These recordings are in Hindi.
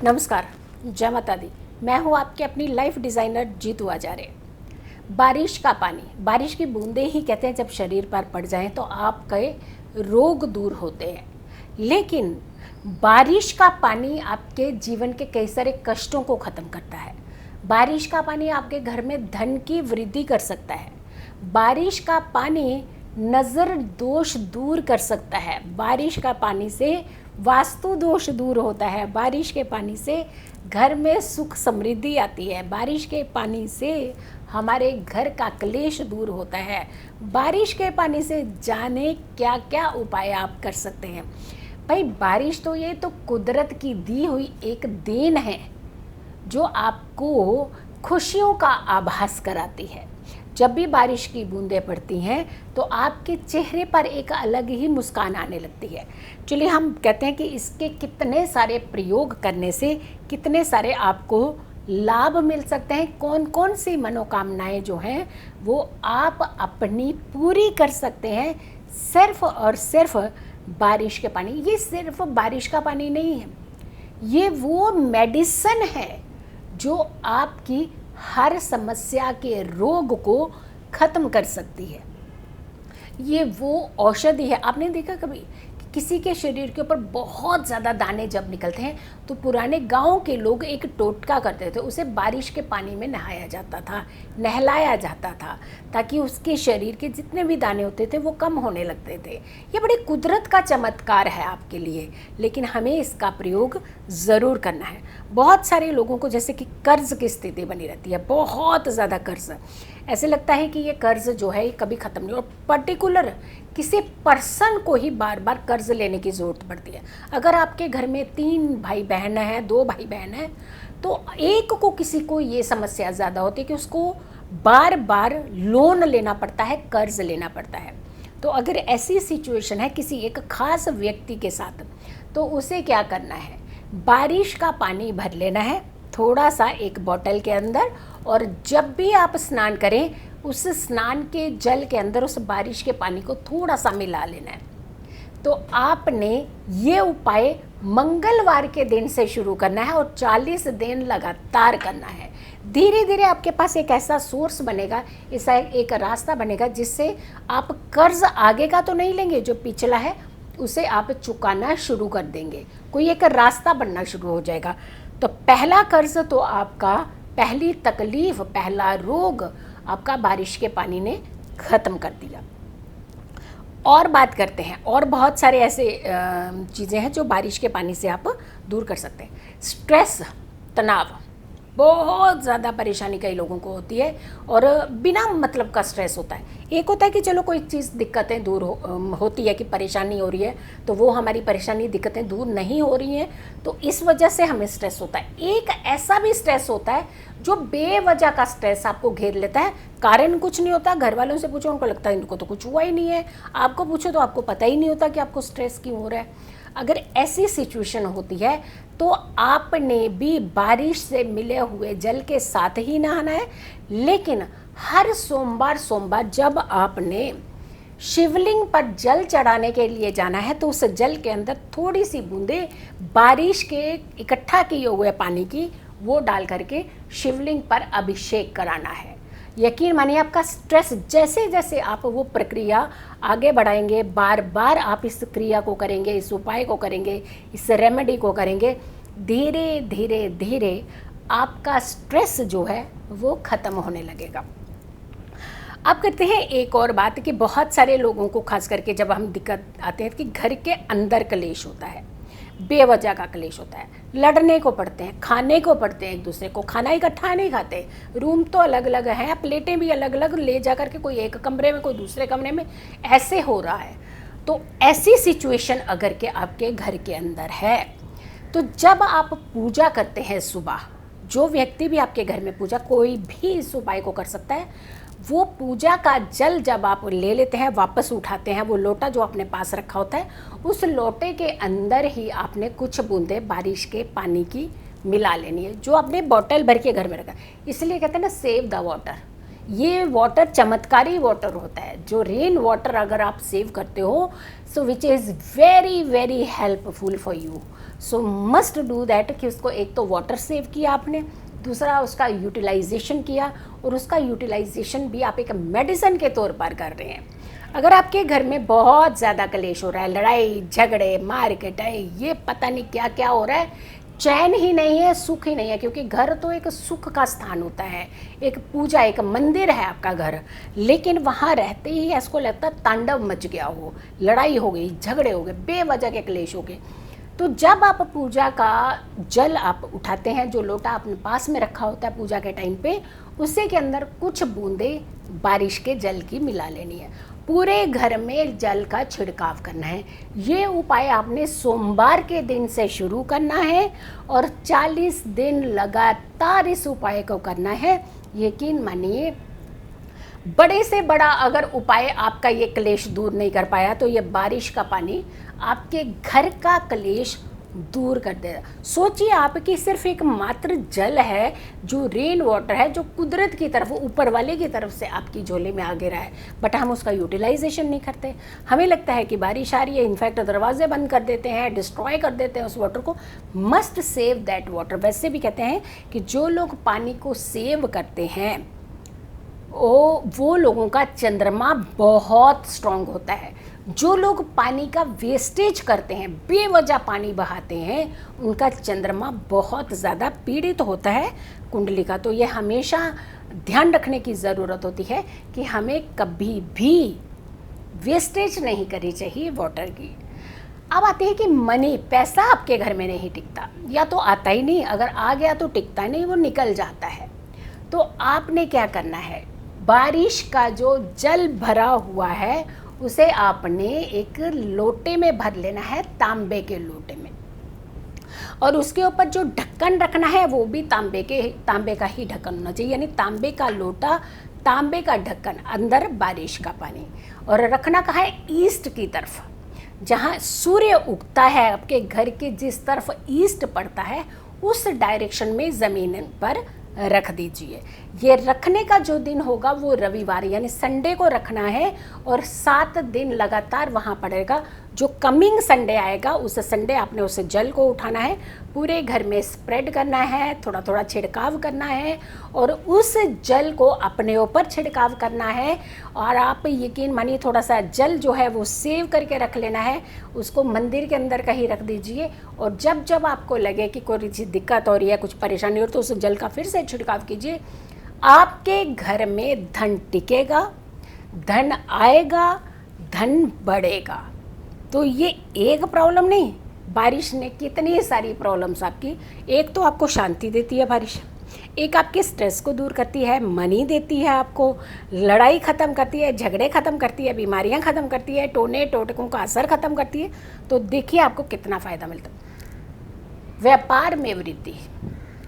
नमस्कार, जय माता दी। मैं हूँ आपके अपनी लाइफ डिज़ाइनर जीतू आचार्य। बारिश का पानी, बारिश की बूंदें ही कहते हैं जब शरीर पर पड़ जाएं तो आपके रोग दूर होते हैं। लेकिन बारिश का पानी आपके जीवन के कई सारे कष्टों को ख़त्म करता है। बारिश का पानी आपके घर में धन की वृद्धि कर सकता है। बारिश का पानी नज़र दोष दूर कर सकता है। बारिश का पानी से वास्तु दोष दूर होता है। बारिश के पानी से घर में सुख समृद्धि आती है। बारिश के पानी से हमारे घर का क्लेश दूर होता है। बारिश के पानी से जाने क्या क्या उपाय आप कर सकते हैं। भाई बारिश तो ये तो कुदरत की दी हुई एक देन है जो आपको खुशियों का आभास कराती है। जब भी बारिश की बूंदें पड़ती हैं तो आपके चेहरे पर एक अलग ही मुस्कान आने लगती है। चलिए हम कहते हैं कि इसके कितने सारे प्रयोग करने से कितने सारे आपको लाभ मिल सकते हैं, कौन कौन सी मनोकामनाएं जो हैं वो आप अपनी पूरी कर सकते हैं सिर्फ और सिर्फ बारिश के पानी। ये सिर्फ बारिश का पानी नहीं है, ये वो मेडिसिन है जो आपकी हर समस्या के रोग को ख़त्म कर सकती है। ये वो औषधि है। आपने देखा कभी किसी के शरीर के ऊपर बहुत ज़्यादा दाने जब निकलते हैं तो पुराने गांव के लोग एक टोटका करते थे, उसे बारिश के पानी में नहाया जाता था, नहलाया जाता था, ताकि उसके शरीर के जितने भी दाने होते थे वो कम होने लगते थे। ये बड़ी कुदरत का चमत्कार है आपके लिए, लेकिन हमें इसका प्रयोग ज़रूर करना है। बहुत सारे लोगों को जैसे कि कर्ज़ की स्थिति बनी रहती है, बहुत ज़्यादा कर्ज़, ऐसे लगता है कि ये कर्ज़ जो है कभी ख़त्म नहीं, और पर्टिकुलर किसी पर्सन को ही बार बार कर्ज़ लेने की ज़रूरत पड़ती है। अगर आपके घर में 3 भाई बहन हैं, 2 भाई बहन हैं, तो एक को किसी को ये समस्या ज़्यादा होती है कि उसको बार बार लोन लेना पड़ता है, कर्ज़ लेना पड़ता है। तो अगर ऐसी सिचुएशन है किसी एक ख़ास व्यक्ति के साथ, तो उसे क्या करना है, बारिश का पानी भर लेना है थोड़ा सा एक बोतल के अंदर, और जब भी आप स्नान करें उस स्नान के जल के अंदर उस बारिश के पानी को थोड़ा सा मिला लेना है। तो आपने ये उपाय मंगलवार के दिन से शुरू करना है और 40 दिन लगातार करना है। धीरे धीरे आपके पास एक ऐसा सोर्स बनेगा, ऐसा एक रास्ता बनेगा जिससे आप कर्ज आगे का तो नहीं लेंगे, जो पिछला है उसे आप चुकाना शुरू कर देंगे। कोई एक रास्ता बनना शुरू हो जाएगा। तो पहला कर्ज तो आपका, पहली तकलीफ, पहला रोग आपका बारिश के पानी ने ख़त्म कर दिया। और बात करते हैं, और बहुत सारे ऐसे चीज़ें हैं जो बारिश के पानी से आप दूर कर सकते हैं। स्ट्रेस, तनाव, बहुत ज़्यादा परेशानी कई लोगों को होती है और बिना मतलब का स्ट्रेस होता है। एक होता है कि चलो कोई चीज़ दिक्कतें दूर होती है कि परेशानी हो रही है, तो वो हमारी परेशानी दिक्कतें दूर नहीं हो रही हैं तो इस वजह से हमें स्ट्रेस होता है। एक ऐसा भी स्ट्रेस होता है जो बेवजह का स्ट्रेस आपको घेर लेता है, कारण कुछ नहीं होता, घर वालों से पूछो उनको लगता है इनको तो कुछ हुआ ही नहीं है, आपको पूछो तो आपको पता ही नहीं होता कि आपको स्ट्रेस क्यों हो रहा है। अगर ऐसी सिचुएशन होती है तो आपने भी बारिश से मिले हुए जल के साथ ही नहाना है, लेकिन हर सोमवार जब आपने शिवलिंग पर जल चढ़ाने के लिए जाना है तो उस जल के अंदर थोड़ी सी बूंदे बारिश के इकट्ठा किए हुए पानी की वो डाल करके शिवलिंग पर अभिषेक कराना है। यकीन मानिए आपका स्ट्रेस, जैसे जैसे आप वो प्रक्रिया आगे बढ़ाएंगे, बार बार आप इस क्रिया को करेंगे, इस उपाय को करेंगे, इस रेमेडी को करेंगे, धीरे धीरे धीरे आपका स्ट्रेस जो है वो ख़त्म होने लगेगा। अब करते हैं एक और बात कि बहुत सारे लोगों को खास करके जब हम दिक्कत आते हैं कि घर के अंदर क्लेश होता है, बेवजह का क्लेश होता है, लड़ने को पड़ते हैं, खाने को पड़ते हैं, एक दूसरे को खाना इकट्ठा नहीं खाते, रूम तो अलग अलग हैं, प्लेटें भी अलग अलग ले जा करके कोई एक कमरे में कोई दूसरे कमरे में ऐसे हो रहा है। तो ऐसी सिचुएशन अगर के आपके घर के अंदर है तो जब आप पूजा करते हैं सुबह, जो व्यक्ति भी आपके घर में पूजा, कोई भी इस उपाय को कर सकता है, वो पूजा का जल जब आप ले लेते हैं, वापस उठाते हैं, वो लोटा जो अपने पास रखा होता है उस लोटे के अंदर ही आपने कुछ बूंदे बारिश के पानी की मिला लेनी है, जो आपने बोतल भर के घर में रखा। इसलिए कहते हैं ना, सेव द वाटर। ये वाटर चमत्कारी वाटर होता है, जो रेन वाटर अगर आप सेव करते हो so which is very very helpful for you. So must do that कि उसको एक तो वाटर सेव किया आपने, दूसरा उसका यूटिलाइजेशन किया, और उसका यूटिलाइजेशन भी आप एक मेडिसिन के तौर पर कर रहे हैं। अगर आपके घर में बहुत ज़्यादा कलेश हो रहा है, लड़ाई झगड़े मारकेट है, ये पता नहीं क्या क्या हो रहा है, चैन ही नहीं है, सुख ही नहीं है, क्योंकि घर तो एक सुख का स्थान होता है, एक पूजा, एक मंदिर है आपका घर, लेकिन वहाँ रहते ही ऐसको लगता है तांडव मच गया हो, लड़ाई हो गई, झगड़े हो गए, बेवजह के क्लेश हो गए। तो जब आप पूजा का जल आप उठाते हैं, जो लोटा अपने पास में रखा होता है पूजा के टाइम पे, उसी के अंदर कुछ बूंदे बारिश के जल की मिला लेनी है, पूरे घर में जल का छिड़काव करना है। ये उपाय आपने सोमवार के दिन से शुरू करना है और 40 दिन लगातार इस उपाय को करना है। यकीन मानिए, बड़े से बड़ा अगर उपाय आपका ये क्लेश दूर नहीं कर पाया तो ये बारिश का पानी आपके घर का क्लेश दूर कर देगा। सोचिए आपकी सिर्फ एक मात्र जल है, जो रेन वाटर है, जो कुदरत की तरफ, ऊपर वाले की तरफ से आपकी झोले में आ गिरा है, बट हम उसका यूटिलाइजेशन नहीं करते। हमें लगता है कि बारिश आ रही है, इनफैक्ट दरवाजे बंद कर देते हैं, डिस्ट्रॉय कर देते हैं उस वाटर को। Must save that water. वैसे भी कहते हैं कि जो लोग पानी को सेव करते हैं वो लोगों का चंद्रमा बहुत स्ट्रांग होता है। जो लोग पानी का वेस्टेज करते हैं, बेवजह पानी बहाते हैं, उनका चंद्रमा बहुत ज़्यादा पीड़ित होता है कुंडली का। तो ये हमेशा ध्यान रखने की ज़रूरत होती है कि हमें कभी भी वेस्टेज नहीं करनी चाहिए वाटर की। अब आते हैं कि मनी, पैसा आपके घर में नहीं टिकता, या तो आता ही नहीं, अगर आ गया तो टिकता नहीं, वो निकल जाता है। तो आपने क्या करना है, बारिश का जो जल भरा हुआ है उसे आपने एक लोटे में भर लेना है, तांबे के लोटे में, और उसके ऊपर जो ढक्कन रखना है वो भी तांबे का ही ढक्कन होना चाहिए, यानी तांबे का लोटा, तांबे का ढक्कन, अंदर बारिश का पानी। और रखना कहाँ है, ईस्ट की तरफ, जहाँ सूर्य उगता है। आपके घर के जिस तरफ ईस्ट पड़ता है उस डायरेक्शन में ज़मीन पर रख दीजिए। ये रखने का जो दिन होगा वो रविवार यानी संडे को रखना है, और 7 दिन लगातार वहाँ पड़ेगा। जो कमिंग संडे आएगा उस संडे आपने उस जल को उठाना है, पूरे घर में स्प्रेड करना है, थोड़ा थोड़ा छिड़काव करना है, और उस जल को अपने ऊपर छिड़काव करना है। और आप यकीन मानिए, थोड़ा सा जल जो है वो सेव करके रख लेना है, उसको मंदिर के अंदर कहीं रख दीजिए। और जब जब आपको लगे कि कोई दिक्कत हो रही है, कुछ परेशानी हो, तो उस जल का फिर से छिड़काव कीजिए। आपके घर में धन टिकेगा, धन आएगा, धन बढ़ेगा। तो ये एक प्रॉब्लम नहीं, बारिश ने कितनी सारी प्रॉब्लम्स आपकी, एक तो आपको शांति देती है बारिश, एक आपके स्ट्रेस को दूर करती है, मनी देती है आपको, लड़ाई ख़त्म करती है, झगड़े ख़त्म करती है, बीमारियां ख़त्म करती है, टोने टोटकों का असर ख़त्म करती है। तो देखिए आपको कितना फ़ायदा मिलता है। व्यापार में वृद्धि,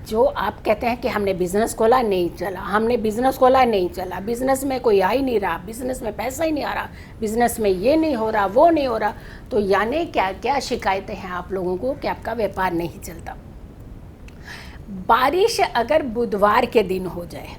जो आप कहते हैं कि हमने बिज़नेस खोला नहीं चला, हमने बिज़नेस खोला नहीं चला, बिज़नेस में कोई आ ही नहीं रहा, बिज़नेस में पैसा ही नहीं आ रहा, बिज़नेस में ये नहीं हो रहा, वो नहीं हो रहा, तो यानी क्या क्या शिकायतें हैं आप लोगों को कि आपका व्यापार नहीं चलता। बारिश अगर बुधवार के दिन हो जाए,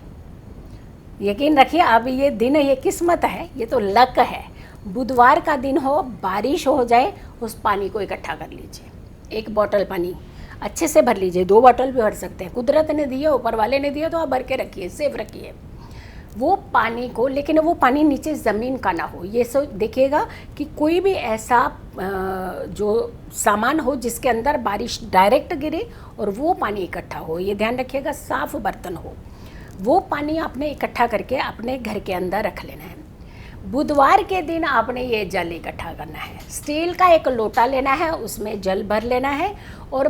यकीन रखिए, अब ये दिन, ये किस्मत है, ये तो लक है। बुधवार का दिन हो, बारिश हो जाए, उस पानी को इकट्ठा कर लीजिए, एक बोतल पानी अच्छे से भर लीजिए, 2 बोतल भी भर सकते हैं, कुदरत ने दिए, ऊपर वाले ने दिए, तो आप भर के रखिए, सेव रखिए वो पानी को। लेकिन वो पानी नीचे ज़मीन का ना हो, ये सब देखिएगा कि कोई भी ऐसा जो सामान हो जिसके अंदर बारिश डायरेक्ट गिरे और वो पानी इकट्ठा हो, ये ध्यान रखिएगा। साफ़ बर्तन हो, वो पानी आपने इकट्ठा करके अपने घर के अंदर रख लेना है। बुधवार के दिन आपने ये जल इकट्ठा करना है, स्टील का एक लोटा लेना है, उसमें जल भर लेना है। और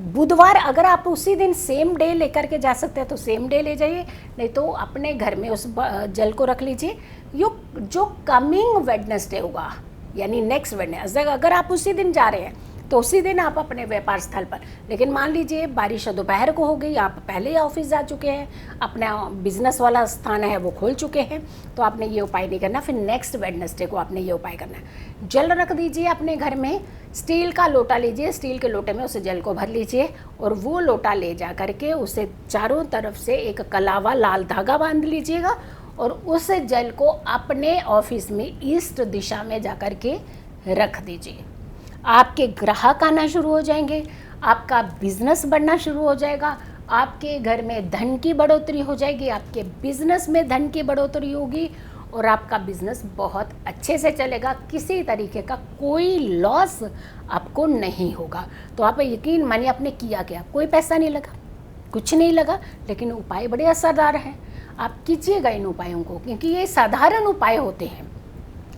बुधवार अगर आप उसी दिन सेम डे लेकर के जा सकते हैं तो सेम डे ले जाइए, नहीं तो अपने घर में उस जल को रख लीजिए। जो कमिंग वेडनेसडे होगा, यानी नेक्स्ट वेडनेसडे, अगर आप उसी दिन जा रहे हैं तो उसी दिन आप अपने व्यापार स्थल पर, लेकिन मान लीजिए बारिश दोपहर को हो गई, आप पहले ही ऑफिस जा चुके हैं, अपना बिजनेस वाला स्थान है वो खोल चुके हैं, तो आपने ये उपाय नहीं करना। फिर नेक्स्ट वेडनेसडे को आपने ये उपाय करना है। जल रख दीजिए अपने घर में, स्टील का लोटा लीजिए, स्टील के लोटे में उस जल को भर लीजिए, और वो लोटा ले जा करके उसे चारों तरफ से एक कलावा लाल धागा बांध लीजिएगा, और उस जल को अपने ऑफिस में ईस्ट दिशा में जा कर के रख दीजिए। आपके ग्राहक आना शुरू हो जाएंगे, आपका बिजनेस बढ़ना शुरू हो जाएगा, आपके घर में धन की बढ़ोतरी हो जाएगी, आपके बिजनेस में धन की बढ़ोतरी होगी और आपका बिजनेस बहुत अच्छे से चलेगा। किसी तरीके का कोई लॉस आपको नहीं होगा। तो आप यकीन मानिए, आपने किया क्या, कोई पैसा नहीं लगा, कुछ नहीं लगा, लेकिन उपाय बड़े असरदार हैं। आप कीजिएगा इन उपायों को, क्योंकि ये साधारण उपाय होते हैं।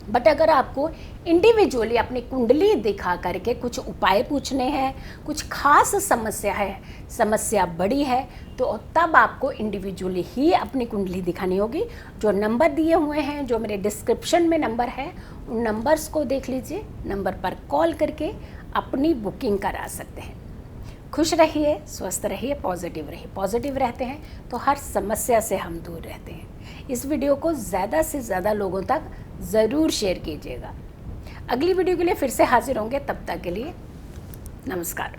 बट अगर आपको इंडिविजुअली अपनी कुंडली दिखा करके कुछ उपाय पूछने हैं, कुछ खास समस्या है, समस्या बड़ी है, तो तब आपको इंडिविजुअली ही अपनी कुंडली दिखानी होगी। जो नंबर दिए हुए हैं, जो मेरे डिस्क्रिप्शन में नंबर है, उन नंबर्स को देख लीजिए, नंबर पर कॉल करके अपनी बुकिंग करा सकते हैं। खुश रहिए, स्वस्थ रहिए, पॉजिटिव रहिए। पॉजिटिव रहते हैं तो हर समस्या से हम दूर रहते हैं। इस वीडियो को ज़्यादा से ज़्यादा लोगों तक ज़रूर शेयर कीजिएगा। अगली वीडियो के लिए फिर से हाजिर होंगे, तब तक के लिए नमस्कार।